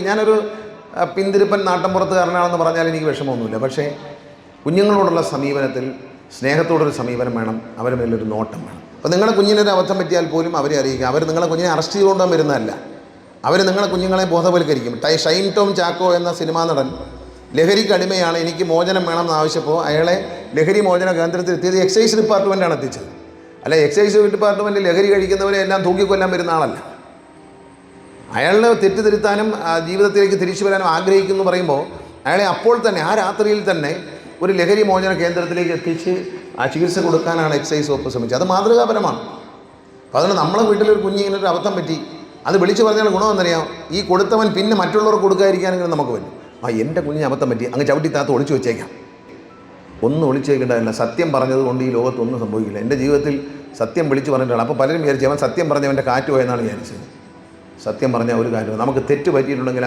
ഞാനൊരു പിന്തിരിപ്പൻ നാട്ടമ്പുറത്തുകാരനാണെന്ന് പറഞ്ഞാൽ എനിക്ക് വിഷമമൊന്നുമില്ല. പക്ഷേ കുഞ്ഞുങ്ങളോടുള്ള സമീപനത്തിൽ സ്നേഹത്തോടൊരു സമീപനം വേണം, അവരുടെ മേലൊരു നോട്ടം വേണം. അപ്പോൾ നിങ്ങളുടെ കുഞ്ഞിനൊരു അബദ്ധം പറ്റിയാൽ പോലും അവരെ അറിയിക്കുക. അവർ നിങ്ങളെ കുഞ്ഞിനെ അറസ്റ്റ് ചെയ്തുകൊണ്ടാൻ വരുന്നതല്ല, അവർ നിങ്ങളെ കുഞ്ഞുങ്ങളെ ബോധവൽക്കരിക്കും. ഷൈൻ ടോം ചാക്കോ എന്ന സിനിമാ നടൻ ലഹരിക്ക് അടിമയാണ്, എനിക്ക് മോചനം വേണം എന്നാവശ്യപ്പോൾ അയാളെ ലഹരി മോചന കേന്ദ്രത്തിൽ എത്തിയത് എക്സൈസ് ഡിപ്പാർട്ട്മെൻറ്റാണ് എത്തിച്ചത്. അല്ല, എക്സൈസ് ഡിപ്പാർട്ട്മെൻറ്റ് ലഹരി കഴിക്കുന്നവരെ എല്ലാം തൂക്കിക്കൊല്ലാൻ വരുന്ന ആളല്ല. അയാളുടെ തെറ്റിദ്ധരുത്താനും ജീവിതത്തിലേക്ക് തിരിച്ചു വരാനും ആഗ്രഹിക്കുന്നു പറയുമ്പോൾ അയാളെ അപ്പോൾ തന്നെ ആ രാത്രിയിൽ തന്നെ ഒരു ലഹരി മോചന കേന്ദ്രത്തിലേക്ക് എത്തിച്ച് ആ ചികിത്സ കൊടുക്കാനാണ് എക്സൈസ് വകുപ്പ് ശ്രമിച്ചത്. അത് മാതൃകാപരമാണ്. അപ്പോൾ അതുകൊണ്ട് നമ്മളെ വീട്ടിലൊരു കുഞ്ഞിനൊരു അബദ്ധം പറ്റി, അത് വിളിച്ചു പറഞ്ഞാൽ ഗുണമെന്നറിയാം. ഈ കൊടുത്തവൻ പിന്നെ മറ്റുള്ളവർക്ക് കൊടുക്കാതിരിക്കാനെങ്കിലും നമുക്ക് പറ്റും. എൻ്റെ കുഞ്ഞിന് അബദ്ധം പറ്റി, അങ്ങ് ചവിട്ടിത്താത്ത് ഒളിച്ചു വെച്ചേക്കാം. ഒന്നും ഒളിച്ചു വെക്കേണ്ടതല്ല. സത്യം പറഞ്ഞതുകൊണ്ട് ഈ ലോകത്തൊന്നും സംഭവിക്കില്ല. എൻ്റെ ജീവിതത്തിൽ സത്യം വിളിച്ചു പറഞ്ഞിട്ടാണ്. അപ്പോൾ പലരും വിചാരിച്ചു അവൻ സത്യം പറഞ്ഞവൻ്റെ കാറ്റ് പോയെന്നാണ് വിചാരിച്ചത്. സത്യം പറഞ്ഞാൽ ഒരു കാര്യം, നമുക്ക് തെറ്റ് പറ്റിയിട്ടുണ്ടെങ്കിൽ